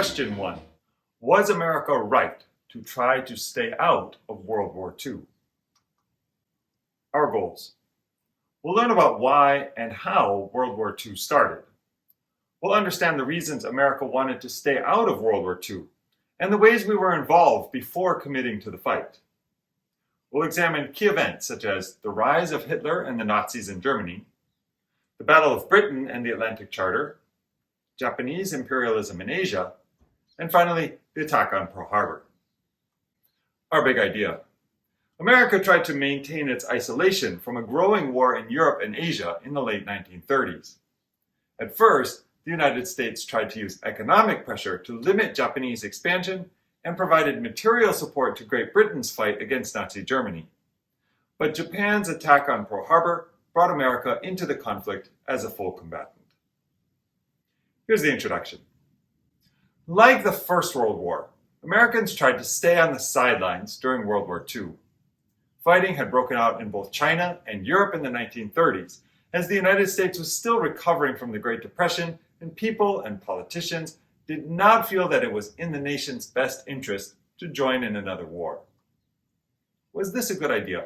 Question 1. Was America right to try to stay out of World War II? Our goals. We'll learn about why and how World War II started. We'll understand the reasons America wanted to stay out of World War II and the ways we were involved before committing to the fight. We'll examine key events such as the rise of Hitler and the Nazis in Germany, the Battle of Britain and the Atlantic Charter, Japanese imperialism in Asia, and finally, the attack on Pearl Harbor. Our big idea. America tried to maintain its isolation from a growing war in Europe and Asia in the late 1930s. At first, the United States tried to use economic pressure to limit Japanese expansion and provided material support to Great Britain's fight against Nazi Germany. But Japan's attack on Pearl Harbor brought America into the conflict as a full combatant. Here's the introduction. Like the First World War, Americans tried to stay on the sidelines during World War II. Fighting had broken out in both China and Europe in the 1930s, as the United States was still recovering from the Great Depression, and people and politicians did not feel that it was in the nation's best interest to join in another war. Was this a good idea?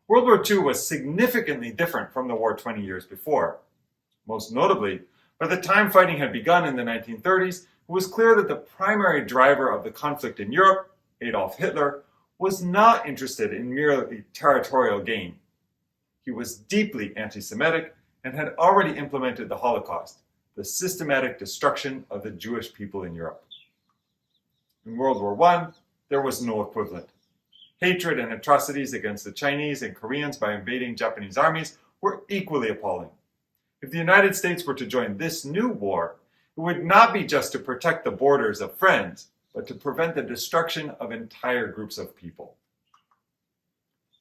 World War II was significantly different from the war 20 years before. Most notably, by the time fighting had begun in the 1930s, it was clear that the primary driver of the conflict in Europe, Adolf Hitler, was not interested in merely territorial gain. He was deeply anti-Semitic and had already implemented the Holocaust, the systematic destruction of the Jewish people in Europe. In World War I, there was no equivalent. Hatred and atrocities against the Chinese and Koreans by invading Japanese armies were equally appalling. If the United States were to join this new war, it would not be just to protect the borders of friends, but to prevent the destruction of entire groups of people.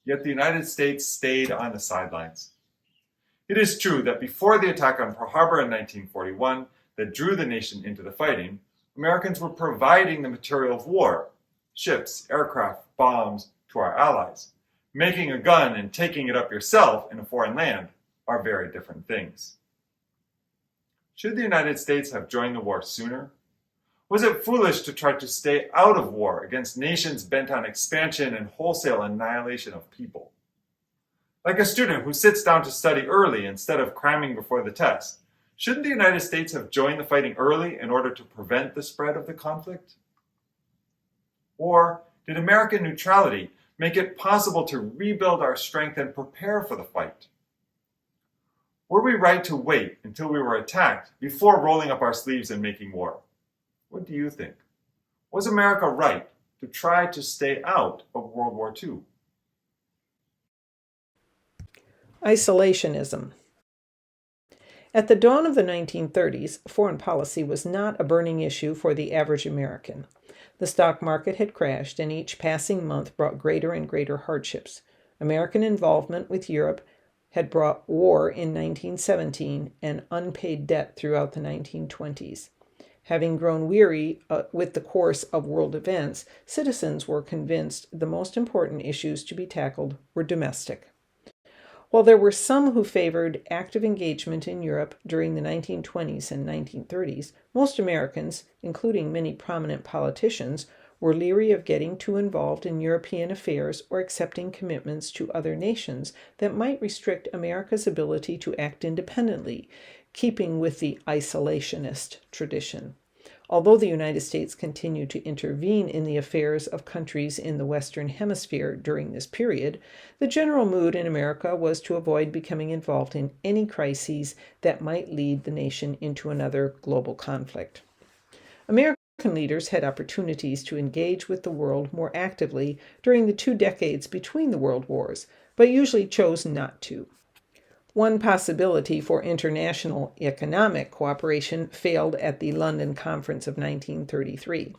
Yet the United States stayed on the sidelines. It is true that before the attack on Pearl Harbor in 1941 that drew the nation into the fighting, Americans were providing the material of war, ships, aircraft, bombs, to our allies. Making a gun and taking it up yourself in a foreign land are very different things. Should the United States have joined the war sooner? Was it foolish to try to stay out of war against nations bent on expansion and wholesale annihilation of people? Like a student who sits down to study early instead of cramming before the test, shouldn't the United States have joined the fighting early in order to prevent the spread of the conflict? Or did American neutrality make it possible to rebuild our strength and prepare for the fight? Were we right to wait until we were attacked before rolling up our sleeves and making war? What do you think? Was America right to try to stay out of World War II? Isolationism. At the dawn of the 1930s, foreign policy was not a burning issue for the average American. The stock market had crashed, and each passing month brought greater and greater hardships. American involvement with Europe had brought war in 1917 and unpaid debt throughout the 1920s. Having grown weary with the course of world events, citizens were convinced the most important issues to be tackled were domestic. While there were some who favored active engagement in Europe during the 1920s and 1930s, most Americans, including many prominent politicians, were leery of getting too involved in European affairs or accepting commitments to other nations that might restrict America's ability to act independently, keeping with the isolationist tradition. Although the United States continued to intervene in the affairs of countries in the Western Hemisphere during this period, the general mood in America was to avoid becoming involved in any crises that might lead the nation into another global conflict. American leaders had opportunities to engage with the world more actively during the 2 decades between the world wars, but usually chose not to. One possibility for international economic cooperation failed at the London Conference of 1933.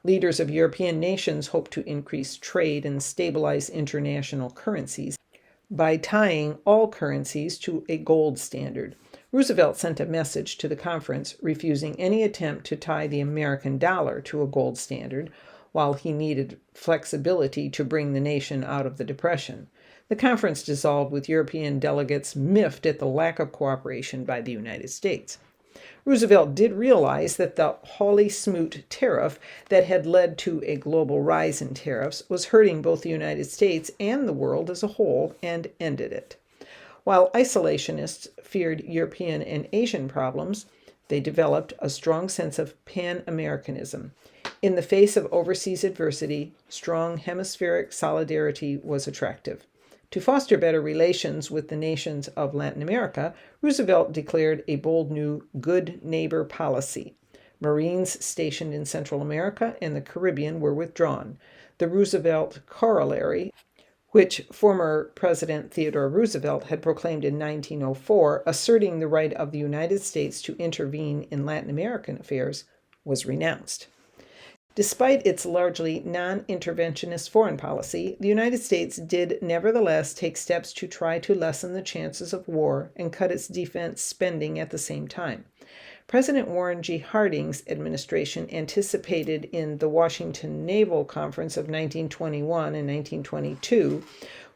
Leaders of European nations hoped to increase trade and stabilize international currencies by tying all currencies to a gold standard. Roosevelt sent a message to the conference refusing any attempt to tie the American dollar to a gold standard, while he needed flexibility to bring the nation out of the Depression. The conference dissolved with European delegates miffed at the lack of cooperation by the United States. Roosevelt did realize that the Hawley Smoot tariff that had led to a global rise in tariffs was hurting both the United States and the world as a whole, and ended it. While isolationists feared European and Asian problems, they developed a strong sense of Pan-Americanism. In the face of overseas adversity, strong hemispheric solidarity was attractive. To foster better relations with the nations of Latin America, Roosevelt declared a bold new good neighbor policy. Marines stationed in Central America and the Caribbean were withdrawn. The Roosevelt Corollary, which former President Theodore Roosevelt had proclaimed in 1904, asserting the right of the United States to intervene in Latin American affairs, was renounced. Despite its largely non-interventionist foreign policy, the United States did nevertheless take steps to try to lessen the chances of war and cut its defense spending at the same time. President Warren G. Harding's administration anticipated in the Washington Naval Conference of 1921 and 1922,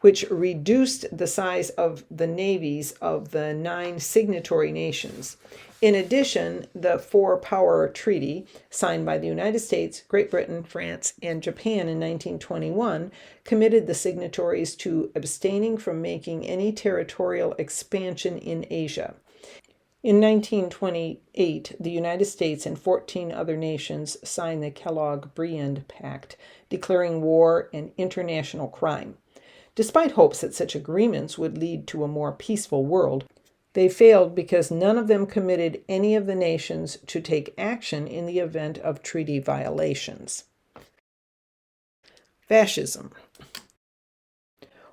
which reduced the size of the navies of the 9 signatory nations. In addition, the Four-Power Treaty, signed by the United States, Great Britain, France, and Japan in 1921, committed the signatories to abstaining from making any territorial expansion in Asia. In 1928, the United States and 14 other nations signed the Kellogg-Briand Pact, declaring war an international crime. Despite hopes that such agreements would lead to a more peaceful world, they failed because none of them committed any of the nations to take action in the event of treaty violations. Fascism.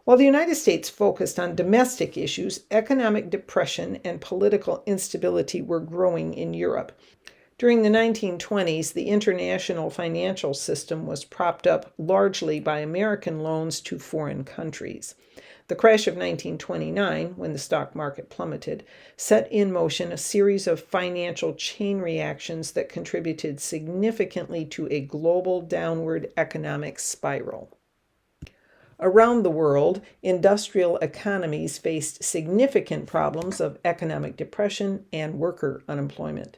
While the United States focused on domestic issues, economic depression and political instability were growing in Europe. During the 1920s, the international financial system was propped up largely by American loans to foreign countries. The crash of 1929, when the stock market plummeted, set in motion a series of financial chain reactions that contributed significantly to a global downward economic spiral. Around the world, industrial economies faced significant problems of economic depression and worker unemployment.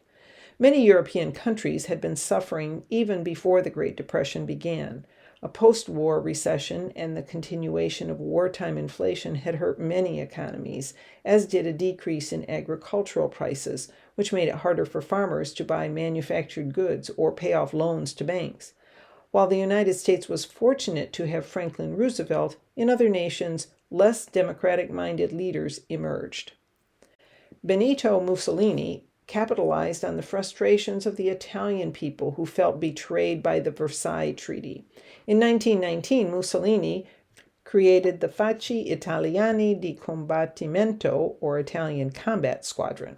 Many European countries had been suffering even before the Great Depression began. A post-war recession and the continuation of wartime inflation had hurt many economies, as did a decrease in agricultural prices, which made it harder for farmers to buy manufactured goods or pay off loans to banks. While the United States was fortunate to have Franklin Roosevelt, in other nations, less democratic-minded leaders emerged. Benito Mussolini capitalized on the frustrations of the Italian people who felt betrayed by the Versailles Treaty. In 1919, Mussolini created the Facci Italiani di Combattimento, or Italian Combat Squadron.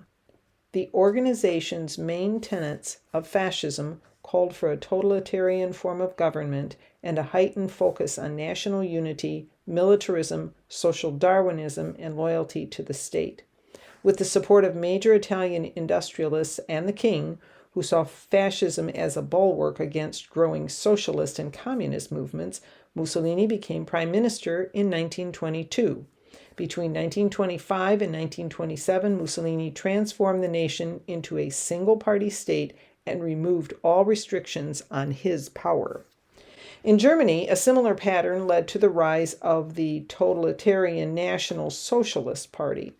The organization's main tenets of fascism called for a totalitarian form of government and a heightened focus on national unity, militarism, social Darwinism, and loyalty to the state. With the support of major Italian industrialists and the king, who saw fascism as a bulwark against growing socialist and communist movements, Mussolini became prime minister in 1922. Between 1925 and 1927, Mussolini transformed the nation into a single-party state and removed all restrictions on his power. In Germany, a similar pattern led to the rise of the totalitarian National Socialist Party.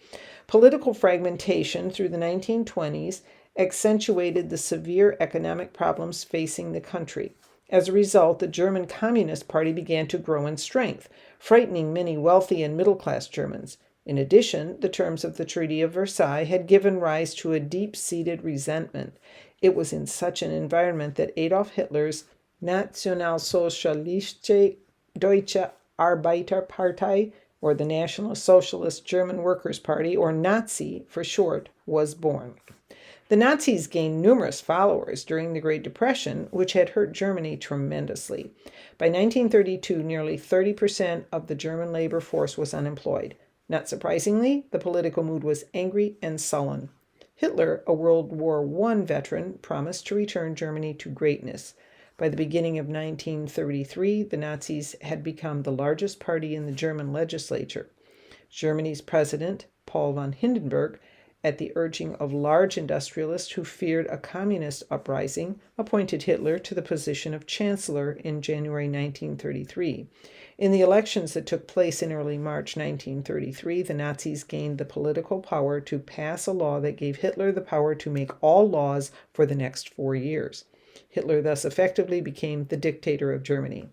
Political fragmentation through the 1920s accentuated the severe economic problems facing the country. As a result, the German Communist Party began to grow in strength, frightening many wealthy and middle-class Germans. In addition, the terms of the Treaty of Versailles had given rise to a deep-seated resentment. It was in such an environment that Adolf Hitler's Nationalsozialistische Deutsche Arbeiterpartei, or the National Socialist German Workers' Party, or Nazi for short, was born. The Nazis gained numerous followers during the Great Depression, which had hurt Germany tremendously. By 1932, nearly 30% of the German labor force was unemployed. Not surprisingly, the political mood was angry and sullen. Hitler, a World War I veteran, promised to return Germany to greatness. By the beginning of 1933, the Nazis had become the largest party in the German legislature. Germany's president, Paul von Hindenburg, at the urging of large industrialists who feared a communist uprising, appointed Hitler to the position of chancellor in January 1933. In the elections that took place in early March 1933, the Nazis gained the political power to pass a law that gave Hitler the power to make all laws for the next 4 years. Hitler thus effectively became the dictator of Germany.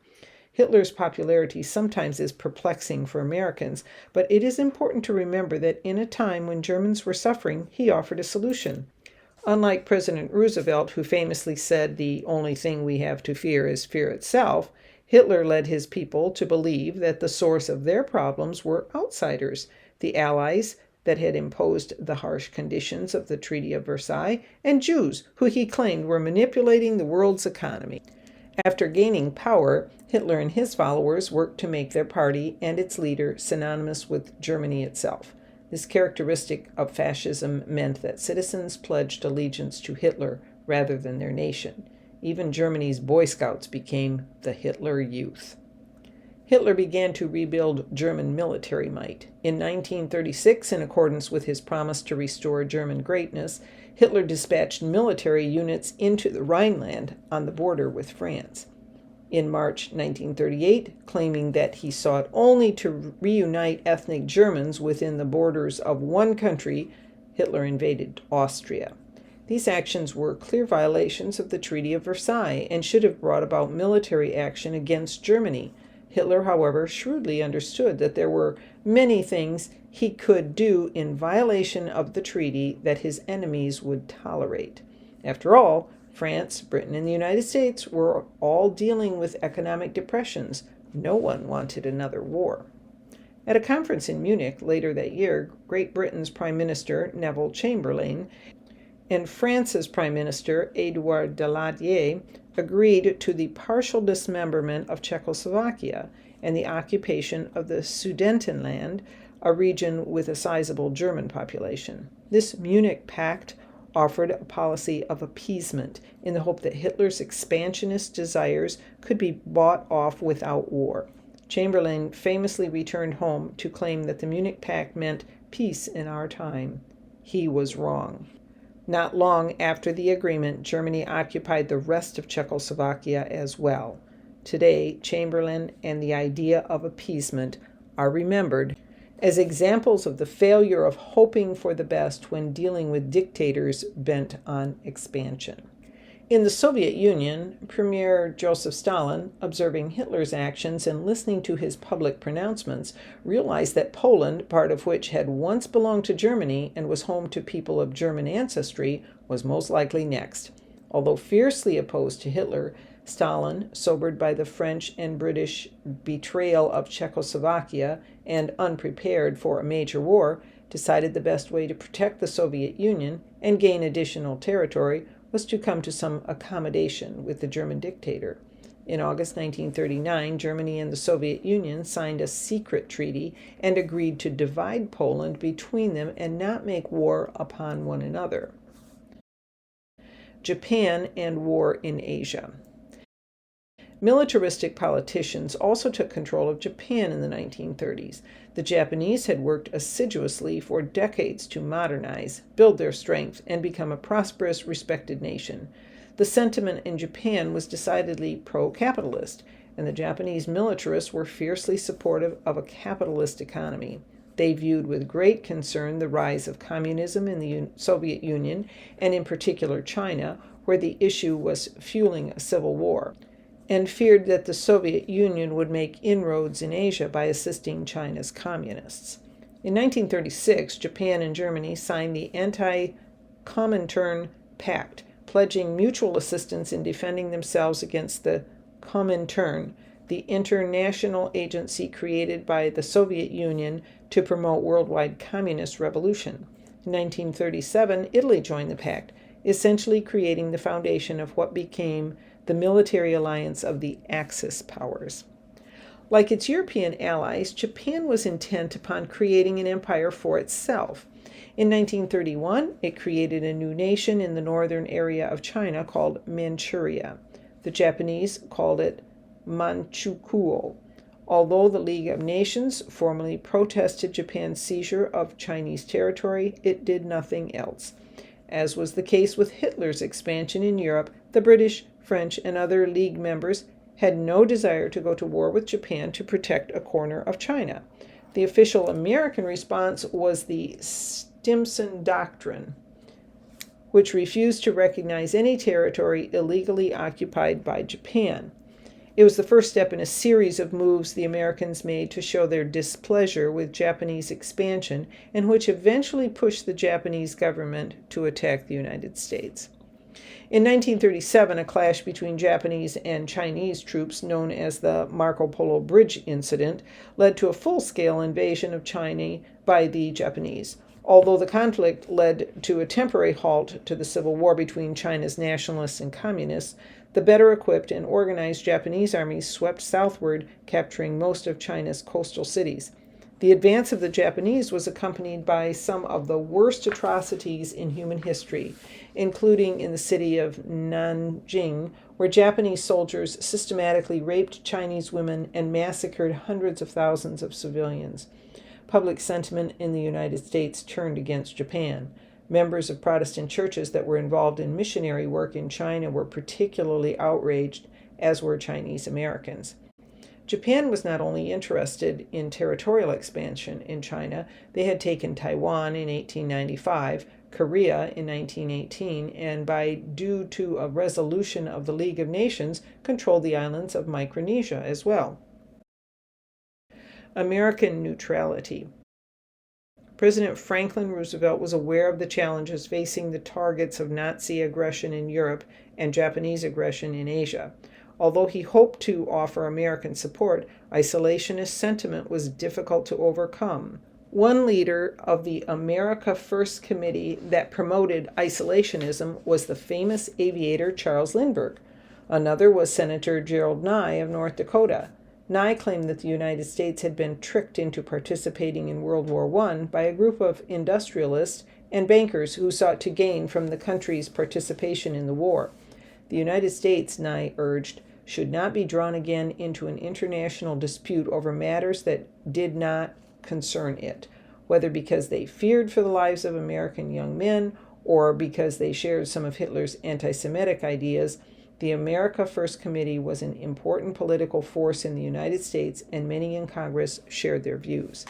Hitler's popularity sometimes is perplexing for Americans, but it is important to remember that in a time when Germans were suffering, he offered a solution. Unlike President Roosevelt, who famously said, "The only thing we have to fear is fear itself," Hitler led his people to believe that the source of their problems were outsiders, the Allies that had imposed the harsh conditions of the Treaty of Versailles, and Jews, who he claimed were manipulating the world's economy. After gaining power, Hitler and his followers worked to make their party and its leader synonymous with Germany itself. This characteristic of fascism meant that citizens pledged allegiance to Hitler rather than their nation. Even Germany's Boy Scouts became the Hitler Youth. Hitler began to rebuild German military might. In 1936, in accordance with his promise to restore German greatness, Hitler dispatched military units into the Rhineland on the border with France. In March 1938, claiming that he sought only to reunite ethnic Germans within the borders of one country, Hitler invaded Austria. These actions were clear violations of the Treaty of Versailles and should have brought about military action against Germany. Hitler, however, shrewdly understood that there were many things he could do in violation of the treaty that his enemies would tolerate. After all, France, Britain, and the United States were all dealing with economic depressions. No one wanted another war. At a conference in Munich later that year, Great Britain's Prime Minister, Neville Chamberlain, and France's Prime Minister, Édouard Daladier, agreed to the partial dismemberment of Czechoslovakia and the occupation of the Sudetenland, a region with a sizable German population. This Munich Pact offered a policy of appeasement in the hope that Hitler's expansionist desires could be bought off without war. Chamberlain famously returned home to claim that the Munich Pact meant peace in our time. He was wrong. Not long after the agreement, Germany occupied the rest of Czechoslovakia as well. Today, Chamberlain and the idea of appeasement are remembered as examples of the failure of hoping for the best when dealing with dictators bent on expansion. In the Soviet Union, Premier Joseph Stalin, observing Hitler's actions and listening to his public pronouncements, realized that Poland, part of which had once belonged to Germany and was home to people of German ancestry, was most likely next. Although fiercely opposed to Hitler, Stalin, sobered by the French and British betrayal of Czechoslovakia and unprepared for a major war, decided the best way to protect the Soviet Union and gain additional territory was to come to some accommodation with the German dictator. In August 1939, Germany and the Soviet Union signed a secret treaty and agreed to divide Poland between them and not make war upon one another. Japan and war in Asia. Militaristic politicians also took control of Japan in the 1930s. The Japanese had worked assiduously for decades to modernize, build their strength, and become a prosperous, respected nation. The sentiment in Japan was decidedly pro-capitalist, and the Japanese militarists were fiercely supportive of a capitalist economy. They viewed with great concern the rise of communism in the Soviet Union, and in particular China, where the issue was fueling a civil war, and feared that the Soviet Union would make inroads in Asia by assisting China's communists. In 1936, Japan and Germany signed the Anti-Comintern Pact, pledging mutual assistance in defending themselves against the Comintern, the international agency created by the Soviet Union to promote worldwide communist revolution. In 1937, Italy joined the pact, essentially creating the foundation of what became the military alliance of the Axis powers. Like its European allies, Japan was intent upon creating an empire for itself. In 1931, it created a new nation in the northern area of China called Manchuria. The Japanese called it Manchukuo. Although the League of Nations formally protested Japan's seizure of Chinese territory, it did nothing else. As was the case with Hitler's expansion in Europe, the British, French, and other League members had no desire to go to war with Japan to protect a corner of China. The official American response was the Stimson Doctrine, which refused to recognize any territory illegally occupied by Japan. It was the first step in a series of moves the Americans made to show their displeasure with Japanese expansion, and which eventually pushed the Japanese government to attack the United States. In 1937, a clash between Japanese and Chinese troops, known as the Marco Polo Bridge Incident, led to a full-scale invasion of China by the Japanese. Although the conflict led to a temporary halt to the civil war between China's nationalists and communists, the better equipped and organized Japanese armies swept southward, capturing most of China's coastal cities. The advance of the Japanese was accompanied by some of the worst atrocities in human history, including in the city of Nanjing, where Japanese soldiers systematically raped Chinese women and massacred hundreds of thousands of civilians. Public sentiment in the United States turned against Japan. Members of Protestant churches that were involved in missionary work in China were particularly outraged, as were Chinese Americans. Japan was not only interested in territorial expansion in China, they had taken Taiwan in 1895, Korea in 1918, and due to a resolution of the League of Nations, controlled the islands of Micronesia as well. American neutrality. President Franklin Roosevelt was aware of the challenges facing the targets of Nazi aggression in Europe and Japanese aggression in Asia. Although he hoped to offer American support, isolationist sentiment was difficult to overcome. One leader of the America First Committee that promoted isolationism was the famous aviator Charles Lindbergh. Another was Senator Gerald Nye of North Dakota. Nye claimed that the United States had been tricked into participating in World War I by a group of industrialists and bankers who sought to gain from the country's participation in the war. The United States, Nye urged, should not be drawn again into an international dispute over matters that did not concern it, whether because they feared for the lives of American young men or because they shared some of Hitler's anti-Semitic ideas. The America First Committee was an important political force in the United States, and many in Congress shared their views.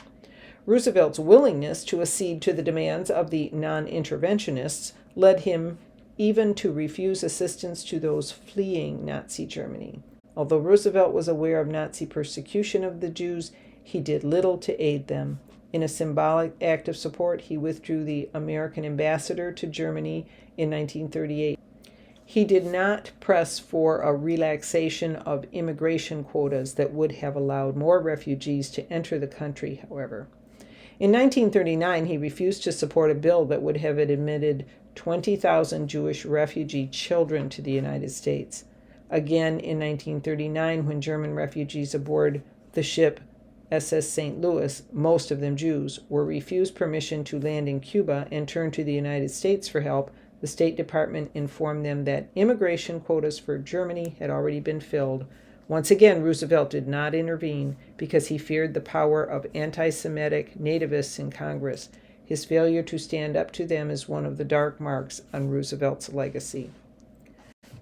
Roosevelt's willingness to accede to the demands of the non-interventionists led him even to refuse assistance to those fleeing Nazi Germany. Although Roosevelt was aware of Nazi persecution of the Jews, he did little to aid them. In a symbolic act of support, he withdrew the American ambassador to Germany in 1938. He did not press for a relaxation of immigration quotas that would have allowed more refugees to enter the country, however. In 1939, he refused to support a bill that would have admitted 20,000 Jewish refugee children to the United States. Again, in 1939, when German refugees aboard the ship SS St. Louis, most of them Jews, were refused permission to land in Cuba and turned to the United States for help, the State Department informed them that immigration quotas for Germany had already been filled. Once again, Roosevelt did not intervene because he feared the power of anti-Semitic nativists in Congress. His failure to stand up to them is one of the dark marks on Roosevelt's legacy.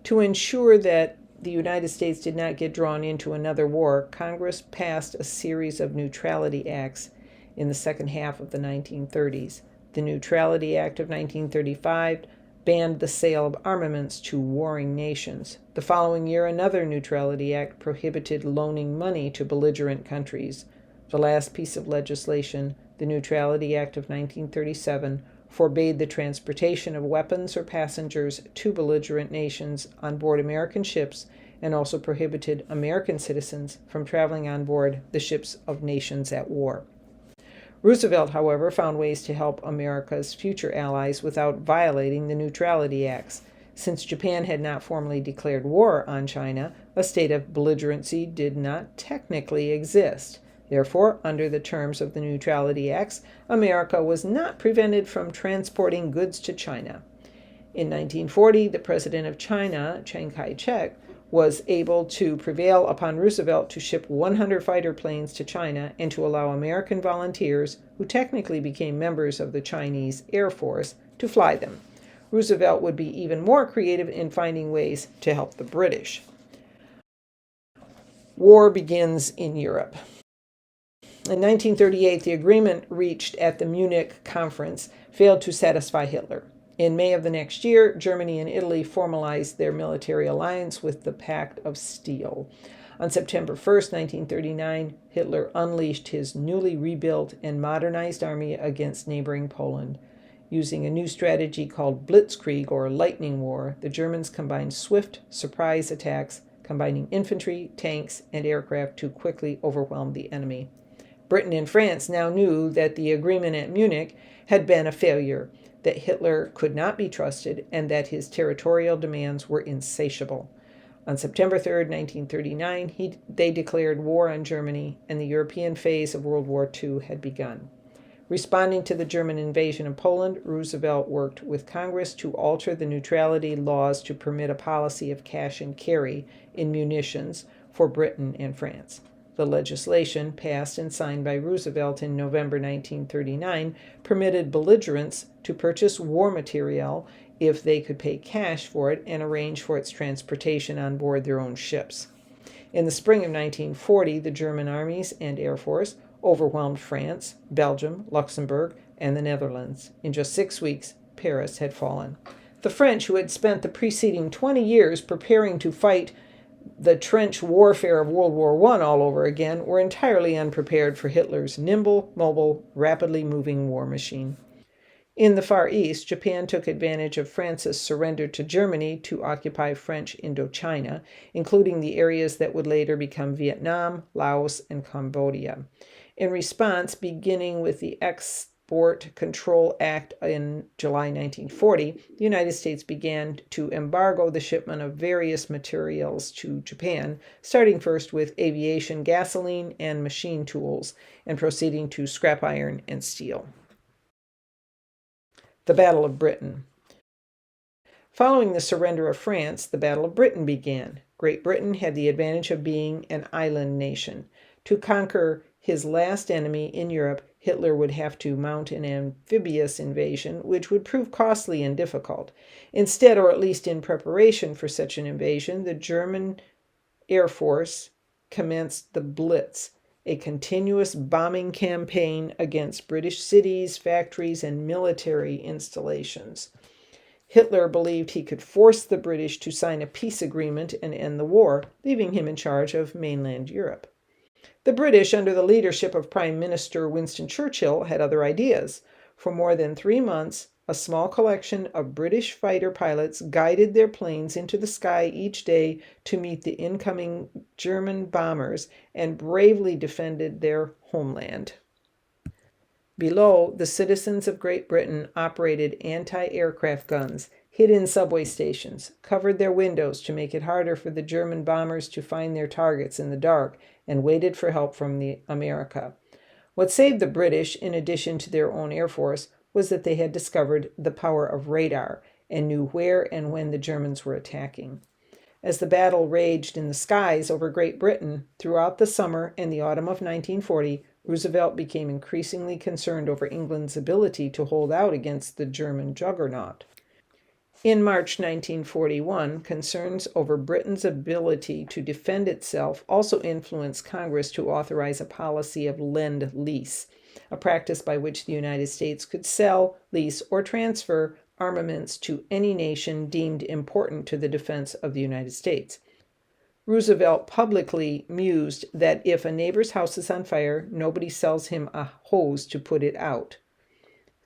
To ensure that the United States did not get drawn into another war, Congress passed a series of neutrality acts in the second half of the 1930s. The Neutrality Act of 1935 banned the sale of armaments to warring nations. The following year, another Neutrality Act prohibited loaning money to belligerent countries. The last piece of legislation, the Neutrality Act of 1937, forbade the transportation of weapons or passengers to belligerent nations on board American ships and also prohibited American citizens from traveling on board the ships of nations at war. Roosevelt, however, found ways to help America's future allies without violating the Neutrality Acts. Since Japan had not formally declared war on China, a state of belligerency did not technically exist. Therefore, under the terms of the Neutrality Acts, America was not prevented from transporting goods to China. In 1940, the president of China, Chiang Kai-shek, was able to prevail upon Roosevelt to ship 100 fighter planes to China and to allow American volunteers, who technically became members of the Chinese Air Force, to fly them. Roosevelt would be even more creative in finding ways to help the British. War begins in Europe. In 1938, the agreement reached at the Munich Conference failed to satisfy Hitler. In May of the next year, Germany and Italy formalized their military alliance with the Pact of Steel. On September 1st, 1939, Hitler unleashed his newly rebuilt and modernized army against neighboring Poland. Using a new strategy called Blitzkrieg, or lightning war, the Germans combined swift surprise attacks, combining infantry, tanks, and aircraft to quickly overwhelm the enemy. Britain and France now knew that the agreement at Munich had been a failure, that Hitler could not be trusted, and that his territorial demands were insatiable. On September 3, 1939, they declared war on Germany, and the European phase of World War II had begun. Responding to the German invasion of Poland, Roosevelt worked with Congress to alter the neutrality laws to permit a policy of cash and carry in munitions for Britain and France. The legislation, passed and signed by Roosevelt in November 1939, permitted belligerents to purchase war material if they could pay cash for it and arrange for its transportation on board their own ships. In the spring of 1940, the German armies and Air Force overwhelmed France, Belgium, Luxembourg, and the Netherlands. In just 6 weeks, Paris had fallen. The French, who had spent the preceding 20 years preparing to fight the trench warfare of World War I all over again, were entirely unprepared for Hitler's nimble, mobile, rapidly moving war machine. In the Far East, Japan took advantage of France's surrender to Germany to occupy French Indochina, including the areas that would later become Vietnam, Laos, and Cambodia. In response, beginning with the Export Control Act in July 1940, the United States began to embargo the shipment of various materials to Japan, starting first with aviation gasoline and machine tools, and proceeding to scrap iron and steel. The Battle of Britain. Following the surrender of France, the Battle of Britain began. Great Britain had the advantage of being an island nation. To conquer his last enemy in Europe, Hitler would have to mount an amphibious invasion, which would prove costly and difficult. Instead, or at least in preparation for such an invasion, the German Air Force commenced the Blitz, a continuous bombing campaign against British cities, factories, and military installations. Hitler believed he could force the British to sign a peace agreement and end the war, leaving him in charge of mainland Europe. The British, under the leadership of Prime Minister Winston Churchill, had other ideas. For more than 3 months, a small collection of British fighter pilots guided their planes into the sky each day to meet the incoming German bombers and bravely defended their homeland. Below, the citizens of Great Britain operated anti-aircraft guns, hid in subway stations, covered their windows to make it harder for the German bombers to find their targets in the dark, and waited for help from America. What saved the British, in addition to their own Air Force, was that they had discovered the power of radar and knew where and when the Germans were attacking. As the battle raged in the skies over Great Britain throughout the summer and the autumn of 1940, Roosevelt became increasingly concerned over England's ability to hold out against the German juggernaut. In March 1941, concerns over Britain's ability to defend itself also influenced Congress to authorize a policy of lend-lease, a practice by which the United States could sell, lease, or transfer armaments to any nation deemed important to the defense of the United States. Roosevelt publicly mused that if a neighbor's house is on fire, nobody sells him a hose to put it out.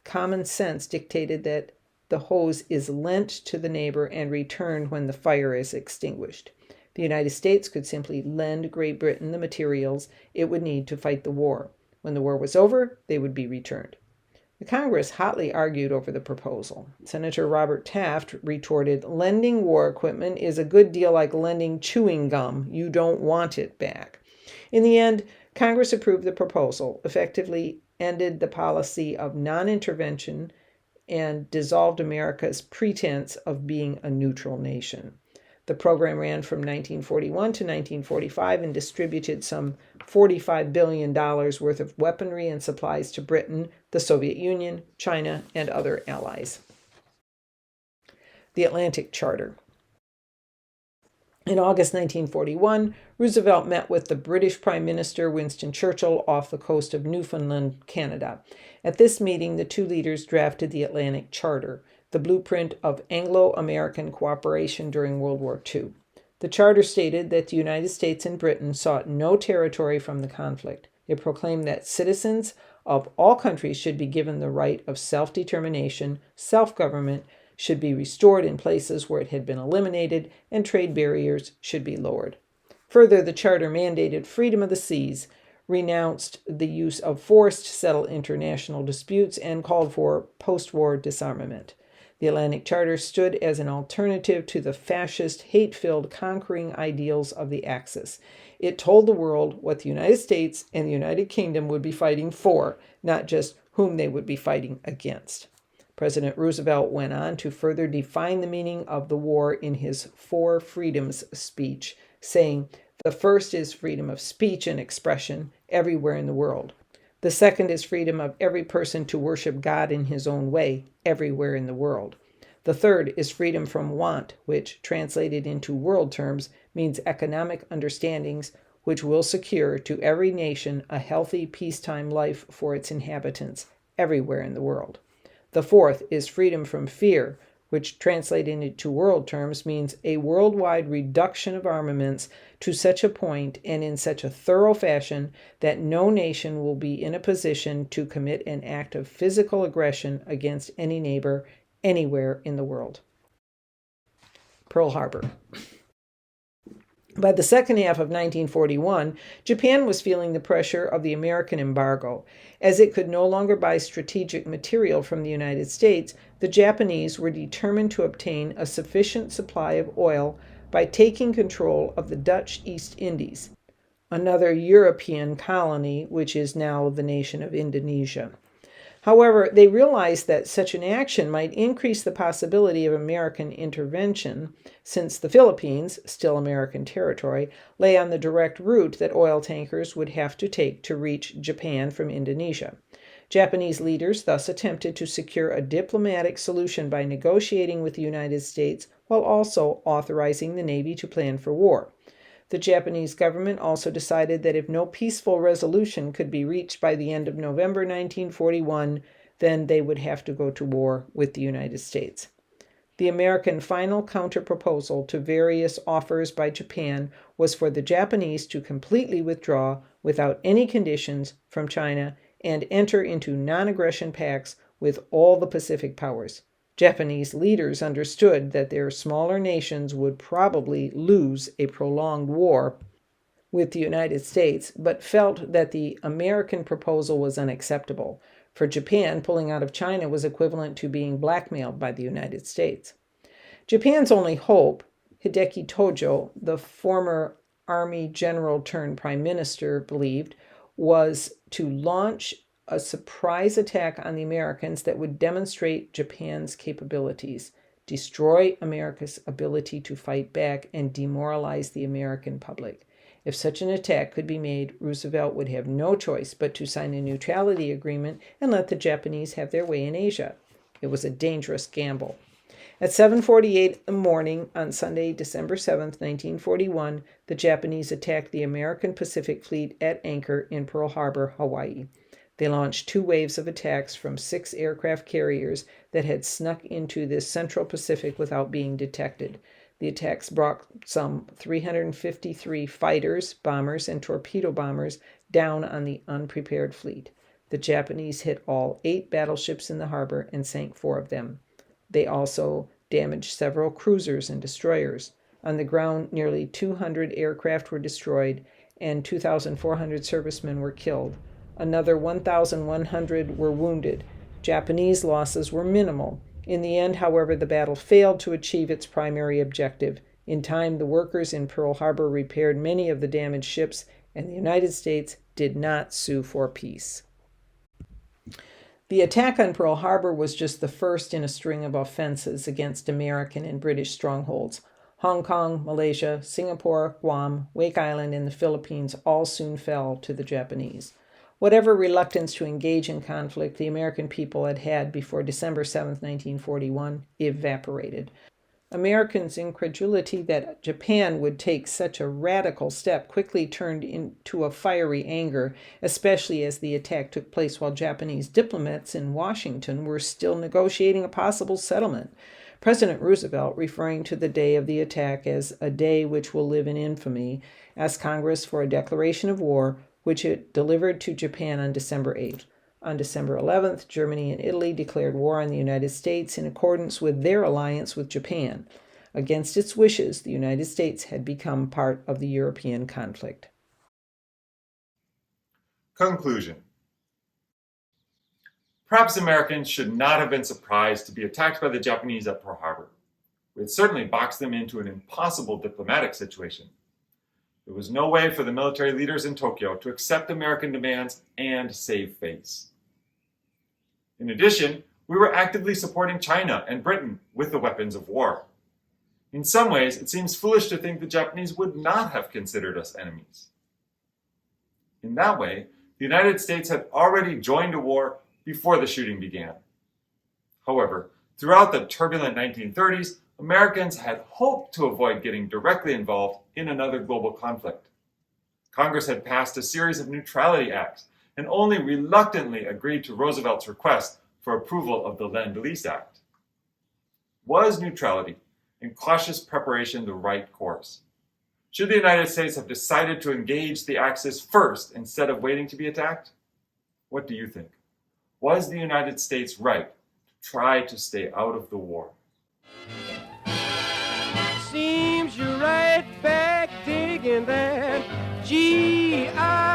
Common sense dictated that the hose is lent to the neighbor and returned when the fire is extinguished. The United States could simply lend Great Britain the materials it would need to fight the war. When the war was over, they would be returned. The Congress hotly argued over the proposal. Senator Robert Taft retorted, "Lending war equipment is a good deal like lending chewing gum. You don't want it back." In the end, Congress approved the proposal, effectively ended the policy of non-intervention, and dissolved America's pretense of being a neutral nation. The program ran from 1941 to 1945 and distributed some $45 billion worth of weaponry and supplies to Britain, the Soviet Union, China, and other allies. The Atlantic Charter. In August 1941, Roosevelt met with the British Prime Minister Winston Churchill off the coast of Newfoundland, Canada. At this meeting, the two leaders drafted the Atlantic Charter, the blueprint of Anglo-American cooperation during World War II. The charter stated that the United States and Britain sought no territory from the conflict. It proclaimed that citizens of all countries should be given the right of self-determination, self-government should be restored in places where it had been eliminated, and trade barriers should be lowered. Further, the charter mandated freedom of the seas, renounced the use of force to settle international disputes, and called for post-war disarmament. The Atlantic Charter stood as an alternative to the fascist, hate-filled, conquering ideals of the Axis. It told the world what the United States and the United Kingdom would be fighting for, not just whom they would be fighting against. President Roosevelt went on to further define the meaning of the war in his Four Freedoms speech, saying, "The first is freedom of speech and expression everywhere in the world. The second is freedom of every person to worship God in his own way everywhere in the world. The third is freedom from want, which, translated into world terms, means economic understandings which will secure to every nation a healthy peacetime life for its inhabitants everywhere in the world. The fourth is freedom from fear, which translated into world terms means a worldwide reduction of armaments to such a point and in such a thorough fashion that no nation will be in a position to commit an act of physical aggression against any neighbor anywhere in the world." Pearl Harbor. By the second half of 1941, Japan was feeling the pressure of the American embargo. As it could no longer buy strategic material from the United States, the Japanese were determined to obtain a sufficient supply of oil by taking control of the Dutch East Indies, another European colony which is now the nation of Indonesia. However, they realized that such an action might increase the possibility of American intervention, since the Philippines, still American territory, lay on the direct route that oil tankers would have to take to reach Japan from Indonesia. Japanese leaders thus attempted to secure a diplomatic solution by negotiating with the United States while also authorizing the Navy to plan for war. The Japanese government also decided that if no peaceful resolution could be reached by the end of November 1941, then they would have to go to war with the United States. The American final counterproposal to various offers by Japan was for the Japanese to completely withdraw without any conditions from China and enter into non-aggression pacts with all the Pacific powers. Japanese leaders understood that their smaller nations would probably lose a prolonged war with the United States, but felt that the American proposal was unacceptable. For Japan, pulling out of China was equivalent to being blackmailed by the United States. Japan's only hope, Hideki Tojo, the former Army general turned prime minister, believed, was to launch a surprise attack on the Americans that would demonstrate Japan's capabilities, destroy America's ability to fight back, and demoralize the American public. If such an attack could be made, Roosevelt would have no choice but to sign a neutrality agreement and let the Japanese have their way in Asia. It was a dangerous gamble. At 7:48 in the morning on Sunday, December 7, 1941, the Japanese attacked the American Pacific Fleet at anchor in Pearl Harbor, Hawaii. They launched 2 waves of attacks from 6 aircraft carriers that had snuck into the Central Pacific without being detected. The attacks brought some 353 fighters, bombers, and torpedo bombers down on the unprepared fleet. The Japanese hit all 8 battleships in the harbor and sank 4 of them. They also damaged several cruisers and destroyers. On the ground, nearly 200 aircraft were destroyed and 2,400 servicemen were killed. Another 1,100 were wounded. Japanese losses were minimal. In the end, however, the battle failed to achieve its primary objective. In time, the workers in Pearl Harbor repaired many of the damaged ships, and the United States did not sue for peace. The attack on Pearl Harbor was just the first in a string of offenses against American and British strongholds. Hong Kong, Malaysia, Singapore, Guam, Wake Island, and the Philippines all soon fell to the Japanese. Whatever reluctance to engage in conflict the American people had had before December 7, 1941, evaporated. Americans' incredulity that Japan would take such a radical step quickly turned into a fiery anger, especially as the attack took place while Japanese diplomats in Washington were still negotiating a possible settlement. President Roosevelt, referring to the day of the attack as a day which will live in infamy, asked Congress for a declaration of war, which it delivered to Japan on December 8th. On December 11th, Germany and Italy declared war on the United States in accordance with their alliance with Japan. Against its wishes, the United States had become part of the European conflict. Conclusion. Perhaps Americans should not have been surprised to be attacked by the Japanese at Pearl Harbor. We had certainly boxed them into an impossible diplomatic situation. There was no way for the military leaders in Tokyo to accept American demands and save face. In addition, we were actively supporting China and Britain with the weapons of war. In some ways, it seems foolish to think the Japanese would not have considered us enemies. In that way, the United States had already joined a war before the shooting began. However, throughout the turbulent 1930s, Americans had hoped to avoid getting directly involved in another global conflict. Congress had passed a series of neutrality acts and only reluctantly agreed to Roosevelt's request for approval of the Lend-Lease Act. Was neutrality and cautious preparation the right course? Should the United States have decided to engage the Axis first instead of waiting to be attacked? What do you think? Was the United States right to try to stay out of the war? Seems you're right back digging that G.I.